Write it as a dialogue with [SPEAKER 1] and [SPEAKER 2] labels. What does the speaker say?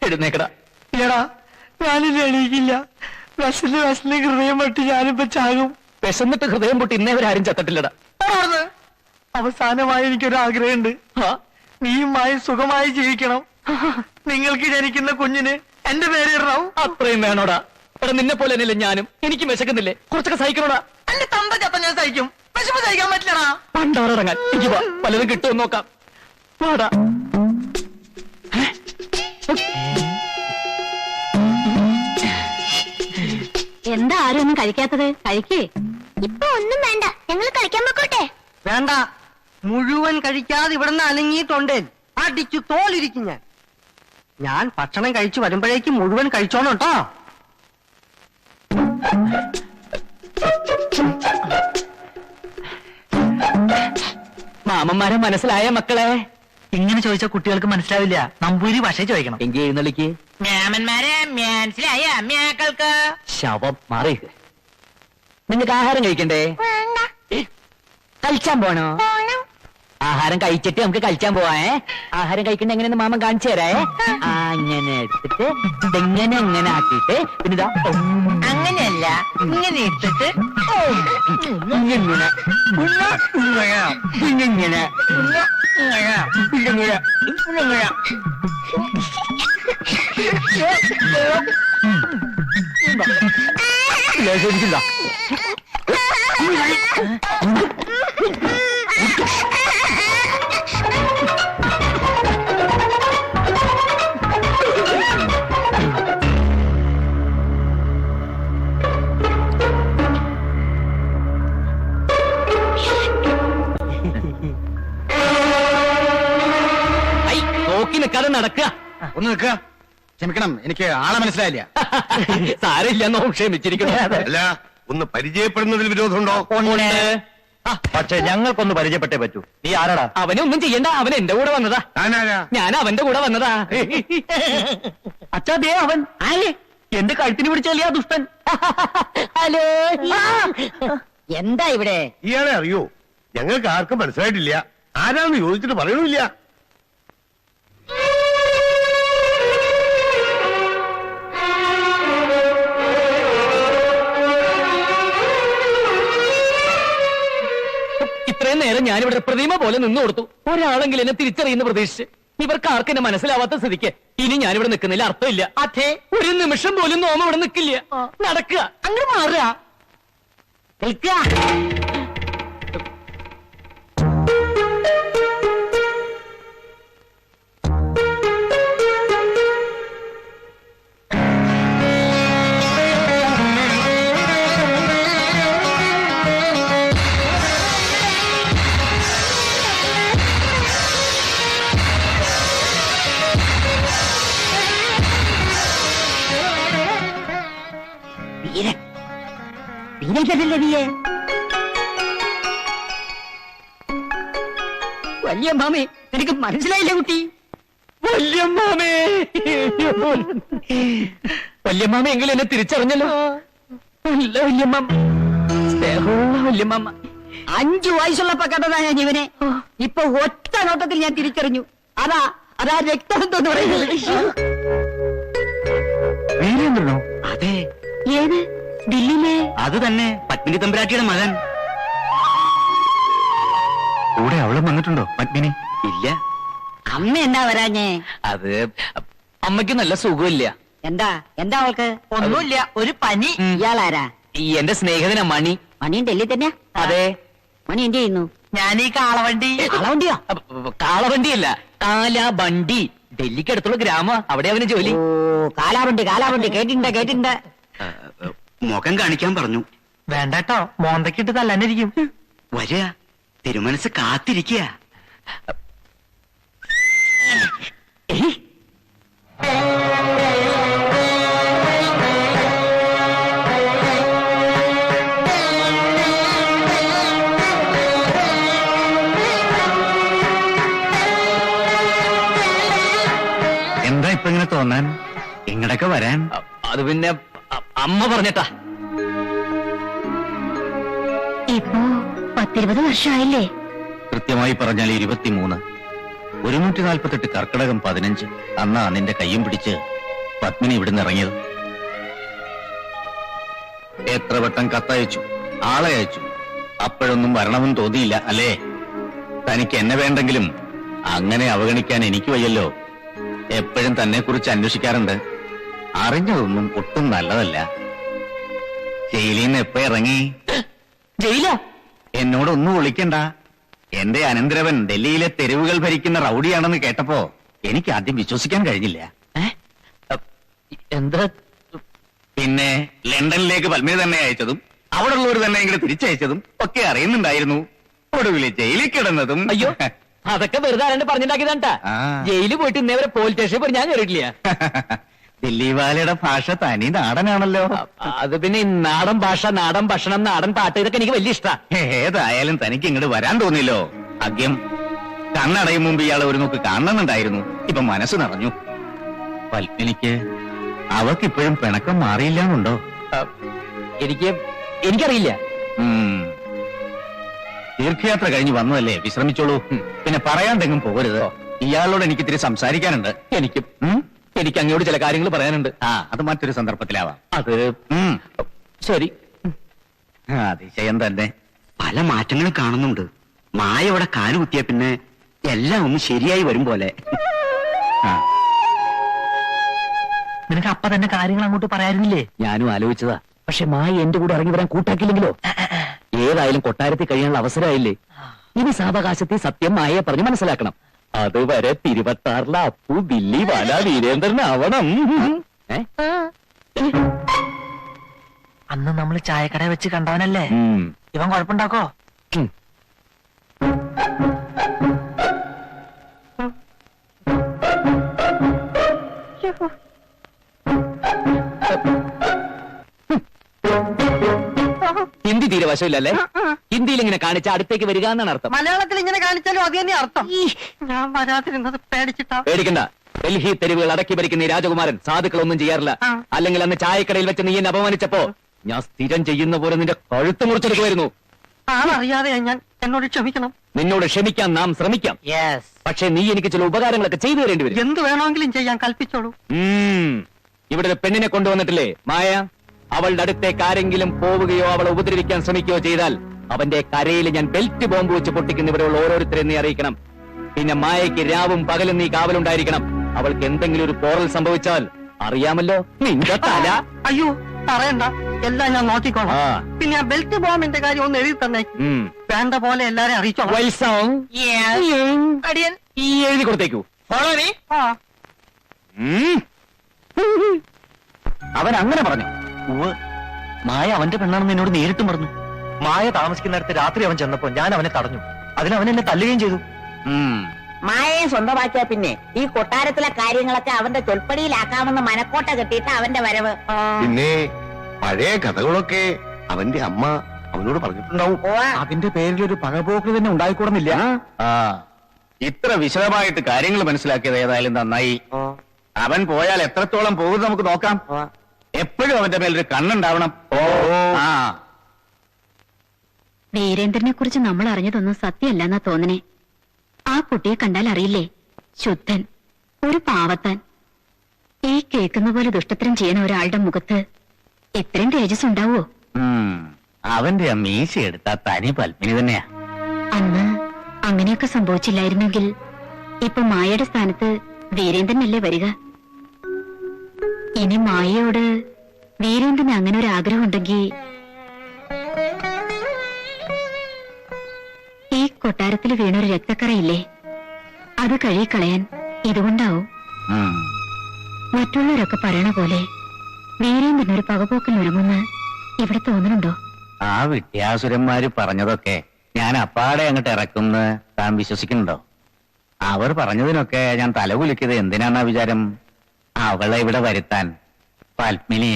[SPEAKER 1] എഴുന്നേക്കടാ.
[SPEAKER 2] ഇല്ലടാ, ഞാനില്ല, എണീക്കില്ല. വിശന്ന് ഹൃദയം പൊട്ടി ഞാനിപ്പോ ചാകും.
[SPEAKER 1] വിശന്നിട്ട് ഹൃദയം പൊട്ടി ഇന്നേവരാരും ചത്തിട്ടില്ലടാ.
[SPEAKER 2] അവസാനമായി എനിക്കൊരു ആഗ്രഹമുണ്ട്. നീയുമായി സുഖമായി ജീവിക്കണം. നിങ്ങൾക്ക് ജനിക്കുന്ന കുഞ്ഞിന് എന്റെ പേര് ഇടണം.
[SPEAKER 1] അത്രയും വേണോടാ? എടാ, നിന്നെ പോലെ തന്നെയല്ലേ ഞാനും. എനിക്ക് വിശക്കുന്നില്ലേ? കുറച്ചൊക്കെ സഹിക്കണോടാ.
[SPEAKER 2] എന്റെ തന്ത ചത്ത ഞാൻ സഹിക്കും. വിശപ്പ് സഹിക്കാൻ പറ്റില്ലടാ.
[SPEAKER 1] പണ്ടാറടങ്ങാൻ എനിക്ക് പലതും കിട്ടുമെന്ന് നോക്കാം. വാടാ.
[SPEAKER 3] എന്താ ആരും ഒന്നും കഴിക്കാത്തത്? കഴിക്കേ. ഇപ്പൊ ഒന്നും വേണ്ട, ഞങ്ങൾ കഴിക്കാൻ പോക്കോട്ടെ.
[SPEAKER 4] വേണ്ട, മുഴുവൻ കഴിക്കാതെ ഇവിടുന്ന് അനങ്ങിയിട്ടുണ്ട്. അടിച്ചു തോലിരിക്കും ഞാൻ ഭക്ഷണം കഴിച്ചു വരുമ്പോഴേക്കും മുഴുവൻ കഴിച്ചോണം കേട്ടോ.
[SPEAKER 1] മാമന്മാരെ മനസ്സിലായ മക്കളെ?
[SPEAKER 2] ഇങ്ങനെ ചോദിച്ച കുട്ടികൾക്ക് മനസ്സിലാവില്ല. നമ്പൂരി ഭാഷ ചോദിക്കണം.
[SPEAKER 1] എങ്കിൽ എഴുന്നള്ളിക്ക്.
[SPEAKER 2] മാമന്മാരെ മനസ്സിലായ അമ്മയാക്കൾക്ക്.
[SPEAKER 1] ശവം മാറി. നിങ്ങൾക്ക് ആഹാരം കഴിക്കണ്ടേ? കഴിച്ചാൻ പോണോ? ആഹാരം കഴിച്ചിട്ട് നമുക്ക് കഴിച്ചാൻ പോവാ. ആഹാരം കഴിക്കണ്ട എങ്ങനെയെന്ന് മാമൻ കാണിച്ചു തരാ. അങ്ങനെ എടുത്തിട്ട് ഇതെങ്ങനെ എങ്ങനെ ആക്കിയിട്ട് പിന്നെ ഇതാ
[SPEAKER 2] അങ്ങനെയല്ല, ഇങ്ങനെ ഇട്ടിട്ട്
[SPEAKER 1] ഇങ്ങനെ ഇങ്ങനെ ശരിക്കില്ല. നോക്കി നിൽക്കാതെ നടക്കുക.
[SPEAKER 5] ഒന്ന് നിൽക്കുക. ക്ഷമിക്കണം, എനിക്ക് ആളെ മനസ്സിലായില്ല.
[SPEAKER 1] സാരമില്ലെന്നോ ക്ഷമിച്ചിരിക്കുന്നു.
[SPEAKER 6] അല്ല, ഒന്ന് പരിചയപ്പെടുന്നതിൽ വിരോധമുണ്ടോ?
[SPEAKER 5] പക്ഷെ ഞങ്ങൾക്കൊന്ന് പരിചയപ്പെട്ടേ പറ്റൂ. നീ ആരാടാ?
[SPEAKER 1] അവനൊന്നും ചെയ്യണ്ട, അവൻ എന്റെ കൂടെ വന്നതാ. ഞാൻ അവന്റെ കൂടെ വന്നതാ.
[SPEAKER 2] അച്ഛാ, ദേ അവൻ.
[SPEAKER 1] എന്റെ കഴുത്തിന് പിടിച്ചല്ലേ ദുഷ്ടൻ. ഹലോ,
[SPEAKER 3] എന്താ ഇവിടെ?
[SPEAKER 6] ഇയാളെ അറിയോ? ഞങ്ങൾക്ക് ആർക്കും മനസ്സിലായിട്ടില്ല. ആരാന്ന് ചോദിച്ചിട്ട് പറയണില്ല.
[SPEAKER 1] ഇത്രയും നേരം ഞാനിവിടെ പ്രതിമ പോലെ നിന്നു കൊടുത്തു. ഒരാളെങ്കിലും എന്നെ തിരിച്ചറിയുന്ന പ്രതീക്ഷിച്ച്. ഇവർക്ക് ആർക്കും എന്നെ മനസ്സിലാവാത്ത സ്ഥിതിക്ക് ഇനി ഞാനിവിടെ നിൽക്കുന്നില്ല, അർത്ഥമില്ല.
[SPEAKER 2] അതെ,
[SPEAKER 1] ഒരു നിമിഷം പോലും നോമ ഇവിടെ നിൽക്കില്ല. നടക്കുക,
[SPEAKER 2] അങ്ങനെ മാറുക.
[SPEAKER 1] വല്യമ്മാമേ, എനിക്ക് മനസ്സിലായില്ല കുട്ടി. വല്യമ്മാമേ, വല്യമ്മാമ എങ്കിലും എന്നെ തിരിച്ചറിഞ്ഞല്ലോ. നല്ല വല്യമ്മാമ, സ്നേഹമുള്ള വല്യമ്മാമ.
[SPEAKER 3] 5 വയസ്സുള്ളപ്പോ കണ്ടതാ ഞാൻ ഇവനെ. ഇപ്പൊ ഒറ്റ നോട്ടത്തിൽ ഞാൻ തിരിച്ചറിഞ്ഞു. അതാ രക്തബന്ധം എന്ന് പറയുന്നത്.
[SPEAKER 5] വീരേന്ദ്രനോ?
[SPEAKER 1] അതെ.
[SPEAKER 3] ഏത്? ദില്ലിയിലെ?
[SPEAKER 5] അത് തന്നെ, പത്മിനി തമ്പുരാട്ടിയുടെ മകൻ. കൂടെ അവളും വന്നിട്ടുണ്ടോ പത്മിനി?
[SPEAKER 1] ഇല്ല.
[SPEAKER 3] അമ്മ എന്നാ വരാഞ്ഞേ?
[SPEAKER 1] അത് അമ്മയ്ക്ക് നല്ല സുഖമില്ല.
[SPEAKER 3] എന്താ അവൾക്ക്?
[SPEAKER 2] ഒന്നുമില്ല, ഒരു പനി.
[SPEAKER 3] ഇയാളാരാ?
[SPEAKER 1] എന്റെ സ്നേഹിതനാ മണി.
[SPEAKER 3] മണിയും ഡൽഹി തന്നെയാ?
[SPEAKER 1] അതെ.
[SPEAKER 3] മണി എന്ത് ചെയ്യുന്നു?
[SPEAKER 2] ഞാൻ ഈ കാളവണ്ടി.
[SPEAKER 3] കാളവണ്ടിയോ?
[SPEAKER 1] കാളവണ്ടിയല്ല, കാലാബണ്ടി. ഡൽഹിക്ക് അടുത്തുള്ള ഗ്രാമ, അവിടെ അവന് ജോലി.
[SPEAKER 3] ഓ, കാലാവണ്ടി കേട്ടിട്ടുണ്ട്.
[SPEAKER 5] മുഖം കാണിക്കാൻ പറഞ്ഞു.
[SPEAKER 2] വേണ്ടട്ടോ, മോന്തക്കിട്ട് തല്ലാനിരിക്കും.
[SPEAKER 5] വരിക, തിരുമനസ് കാത്തിരിക്കുക. എന്താ ഇപ്പൊ ഇങ്ങനെ തോന്നാൻ? ഇങ്ങടൊക്കെ വരാൻ?
[SPEAKER 1] അത് പിന്നെ അമ്മ പറഞ്ഞിട്ടാ.
[SPEAKER 3] ഇപ്പോ 10-20 വർഷമായില്ലേ?
[SPEAKER 5] കൃത്യമായി പറഞ്ഞാൽ 23. 148 കർക്കിടകം 15. അന്നാ നിന്റെ കയ്യും പിടിച്ച് പത്മിനി ഇവിടുന്ന് ഇറങ്ങിയത്? എത്ര വട്ടം കത്തയച്ചു, ആളെ അയച്ചു, അപ്പോഴൊന്നും വരണമെന്ന് തോന്നിയില്ല അല്ലേ? തനിക്ക് എന്നെ വേണ്ടെങ്കിലും അങ്ങനെ അവഗണിക്കാൻ എനിക്ക് വയ്യല്ലോ. എപ്പോഴും തന്നെ കുറിച്ച് അന്വേഷിക്കാറുണ്ട്. അറിഞ്ഞതൊന്നും ഒട്ടും നല്ലതല്ല. ജയിലിൽ നിന്ന് എപ്പോ ഇറങ്ങി?
[SPEAKER 1] ജയില
[SPEAKER 5] എന്നോടൊന്നും വിളിക്കണ്ട. എന്റെ അനന്തരവൻ ഡൽഹിയിലെ തെരുവുകൾ ഭരിക്കുന്ന റൗഡിയാണെന്ന് കേട്ടപ്പോ എനിക്ക് ആദ്യം വിശ്വസിക്കാൻ കഴിഞ്ഞില്ല.
[SPEAKER 1] എന്താ?
[SPEAKER 5] പിന്നെ ലണ്ടനിലേക്ക് പത്മിനി തന്നെ അയച്ചതും അവിടെ ഉള്ളവർ തന്നെ ഇങ്ങനെ തിരിച്ചയച്ചതും ഒക്കെ അറിയുന്നുണ്ടായിരുന്നു. ഒടുവിൽ ജയിലിൽ കിടന്നതും.
[SPEAKER 1] അയ്യോ, അതൊക്കെ വെറുതെ ആരാണ്ട് പറഞ്ഞിട്ടാക്കിയതാണ്ടാ.
[SPEAKER 5] ആ.
[SPEAKER 1] ജയിലിൽ പോയിട്ട് ഇന്നേവരെ പോലീസ് സ്റ്റേഷനിൽ പോയി ഞാൻ കയറിയിട്ടില്ല.
[SPEAKER 5] ദില്ലി വാലയുടെ ഭാഷ തനി നാടനാണല്ലോ.
[SPEAKER 1] അത് പിന്നെ ഈ നാടൻ ഭാഷ, നാടൻ ഭക്ഷണം, നാടൻ പാട്ട് ഇതൊക്കെ എനിക്ക് വലിയ ഇഷ്ടാ.
[SPEAKER 5] ഏതായാലും തനിക്ക് ഇങ്ങോട്ട് വരാൻ തോന്നില്ലോ. ആദ്യം കണ്ണടയും മുമ്പ് ഇയാളെ ഒരു നോക്ക് കാണണമെന്നുണ്ടായിരുന്നു. ഇപ്പൊ മനസ്സ് നിറഞ്ഞു. പത്മിനിക്ക് അവക്കിപ്പോഴും പിണക്കം മാറിയില്ലാന്നുണ്ടോ?
[SPEAKER 1] എനിക്കറിയില്ല.
[SPEAKER 5] തീർത്ഥയാത്ര കഴിഞ്ഞ് വന്നതല്ലേ, വിശ്രമിച്ചോളൂ. പിന്നെ പറയാണ്ടെങ്കിലും പോകരുത്. ഇയാളോട് എനിക്ക് ഇത്തിരി സംസാരിക്കാനുണ്ട്.
[SPEAKER 1] എനിക്ക് അങ്ങോട്ട് ചില കാര്യങ്ങൾ പറയാനുണ്ട്.
[SPEAKER 5] അത് മറ്റൊരു സന്ദർഭത്തിലാവാം.
[SPEAKER 1] അത് ശരി.
[SPEAKER 5] അതിശയം തന്നെ.
[SPEAKER 3] പല മാറ്റങ്ങളും കാണുന്നുണ്ട്. മായ ഇവിടെ കാലുകുത്തിയ പിന്നെ എല്ലാം ഒന്ന് ശരിയായി വരും പോലെ.
[SPEAKER 1] നിനക്ക് അപ്പ തന്നെ കാര്യങ്ങൾ അങ്ങോട്ട് പറയാനില്ലേ? ഞാനും ആലോചിച്ചതാ. പക്ഷെ മായ എന്റെ കൂടെ ഇറങ്ങി വരാൻ കൂട്ടാക്കില്ലെങ്കിലോ? ഏതായാലും കൊട്ടാരത്തിൽ കഴിയാനുള്ള അവസരമായില്ലേ? ഇനി സാവകാശത്തിൽ സത്യം മായയെ പറഞ്ഞ് മനസ്സിലാക്കണം. അതുവരെ തിരുവത്താറിലെ അപ്പു, ദില്ലി വാല, വീരേന്ദ്രനാവണം.
[SPEAKER 2] അന്ന് നമ്മൾ ചായക്കട വെച്ച് കണ്ടവനല്ലേ ഇവൻ? കുഴപ്പമുണ്ടാക്കോ?
[SPEAKER 1] ഹിന്ദി തീരെ വശമില്ലല്ലേ? ഹിന്ദിയിൽ ഇങ്ങനെ കാണിച്ച അടുത്തേക്ക് വരിക എന്നാണ് അർത്ഥം.
[SPEAKER 4] മലയാളത്തിൽ ഇങ്ങനെ കാണിച്ചാലും അത് തന്നെ അർത്ഥം. ഞാൻ വരാതിരുന്നത് പേടിച്ചിട്ടാ.
[SPEAKER 1] പേടിക്കണ്ട. ഡൽഹി തെരുവുകൾ അടക്കി ഭരിക്കുന്ന ഈ രാജകുമാരൻ സാധുക്കളൊന്നും ചെയ്യാറില്ല. അല്ലെങ്കിൽ അന്ന് ചായക്കടയിൽ വെച്ച് നീ എന്നെ അപമാനിച്ചപ്പോ ഞാൻ സ്ഥിരം ചെയ്യുന്ന പോലെ നിന്റെ കഴുത്ത് മുറിച്ചെടുക്കുമായിരുന്നു.
[SPEAKER 4] ആളറിയാതെ ഞാൻ എന്നോട് ക്ഷമിക്കണം.
[SPEAKER 1] നിന്നോട് ക്ഷമിക്കാൻ നാം ശ്രമിക്കാം. പക്ഷെ നീ എനിക്ക് ചില ഉപകാരങ്ങളൊക്കെ ചെയ്തു തരേണ്ടി വരും.
[SPEAKER 4] എന്ത് വേണമെങ്കിലും ചെയ്യാൻ കൽപ്പിച്ചോളൂ.
[SPEAKER 1] ഇവിടെ ഒരു പെണ്ണിനെ കൊണ്ടുവന്നിട്ടില്ലേ മായ? അവളുടെ അടുത്തേക്ക് ആരെങ്കിലും പോവുകയോ അവളെ ഉപദ്രവിക്കാൻ ശ്രമിക്കുകയോ ചെയ്താൽ അവന്റെ കരയിൽ ഞാൻ ബെൽറ്റ് ബോംബ് വെച്ച് പൊട്ടിക്കുന്ന ഇവരുള്ള ഓരോരുത്തരെ നീ അറിയിക്കണം. പിന്നെ മായയ്ക്ക് രാവും പകലും നീ കാവലുണ്ടായിരിക്കണം. അവൾക്ക് എന്തെങ്കിലും ഒരു പോറൽ സംഭവിച്ചാൽ അറിയാമല്ലോ, നിന്റെ തല.
[SPEAKER 4] അയ്യോ പറയണ്ട, എല്ലാം ഞാൻ നോക്കിക്കോളാം. പിന്നെ ആ ബെൽറ്റ് ബോംബിന്റെ കാര്യം ഒന്ന് എഴുതി തന്നെ. വേണ്ട പോലെ എല്ലാരെയും അറിയിച്ചോളാം.
[SPEAKER 1] ഈ എഴുതി കൊടുത്തേക്കൂ.
[SPEAKER 5] അവൻ അങ്ങനെ പറഞ്ഞു. മായ അവന്റെ പെണ്ണാണെന്ന് എന്നോട് നേരിട്ടും പറഞ്ഞു.
[SPEAKER 2] മായ താമസിക്കുന്നിടത്ത് രാത്രി അവൻ ചെന്നപ്പോ ഞാൻ അവനെ തടഞ്ഞു. അതിനവൻ എന്നെ തല്ലുകയും ചെയ്തു.
[SPEAKER 3] മായയെ സ്വന്തമാക്കിയ പിന്നെ ഈ കൊട്ടാരത്തിലെ കാര്യങ്ങളൊക്കെ അവന്റെ ചൊൽപ്പടിയിലാക്കാമെന്ന് മനക്കോട്ട കെട്ടിയിട്ട് അവന്റെ വരവ്.
[SPEAKER 6] പിന്നെ പഴയ കഥകളൊക്കെ അവന്റെ അമ്മ അവനോട് പറഞ്ഞിട്ടുണ്ടാവും.
[SPEAKER 1] അതിന്റെ പേരിൽ ഒരു പകപോക്ക് തന്നെ ഉണ്ടായിക്കൂടുന്നില്ല.
[SPEAKER 5] ഇത്ര വിശദമായിട്ട് കാര്യങ്ങൾ മനസ്സിലാക്കിയത് ഏതായാലും നന്നായി. അവൻ പോയാൽ എത്രത്തോളം പോകും നമുക്ക് നോക്കാം. എപ്പോഴും അവന്റെ മേലൊരു കണ്ണുണ്ടാവണം.
[SPEAKER 7] വീരേന്ദ്രനെ കുറിച്ച് നമ്മൾ അറിഞ്ഞതൊന്നും സത്യമല്ലെന്നാ തോന്നണേ. ആ കുട്ടിയെ കണ്ടാൽ അറിയില്ലേ, ശുദ്ധൻ, ഒരു പാവത്താൻ. ഈ കേൾക്കുന്ന പോലെ ദുഷ്ടത്തരം ചെയ്യുന്ന ഒരാളുടെ മുഖത്ത് ഇത്രയും തേജസ് ഉണ്ടാവോ?
[SPEAKER 5] അവന്റെ ആ മീശ എടുത്താ തനി പത്മിനി തന്നെയാ.
[SPEAKER 7] അന്ന് അങ്ങനെയൊക്കെ സംഭവിച്ചില്ലായിരുന്നെങ്കിൽ ഇപ്പൊ മായയുടെ സ്ഥാനത്ത് വീരേന്ദ്രനല്ലേ വരിക? ഇനി മായയോട് വീരേന്ദ്രന് അങ്ങനെ ഒരു ആഗ്രഹം ഉണ്ടെങ്കിൽ ഈ കൊട്ടാരത്തിൽ വീണൊരു രക്തക്കറയില്ലേ, അത് കഴുകിക്കളയാൻ ഇതുകൊണ്ടാവും. മറ്റുള്ളവരൊക്കെ പറയണ പോലെ വീരേന്ദ്രനൊരു പകപോക്കിൽ ഒരുങ്ങുന്ന് ഇവിടെ തോന്നുന്നുണ്ടോ?
[SPEAKER 5] ആ വിദ്യാസുരന്മാര് പറഞ്ഞതൊക്കെ ഞാൻ അപ്പാടെ അങ്ങോട്ട് ഇറക്കുന്ന് താൻ വിശ്വസിക്കുന്നുണ്ടോ? അവർ പറഞ്ഞതിനൊക്കെ ഞാൻ തലകുലിക്കത് എന്തിനാന്നാ വിചാരം? അവളെ ഇവിടെ വരുത്താൻ പത്മിനി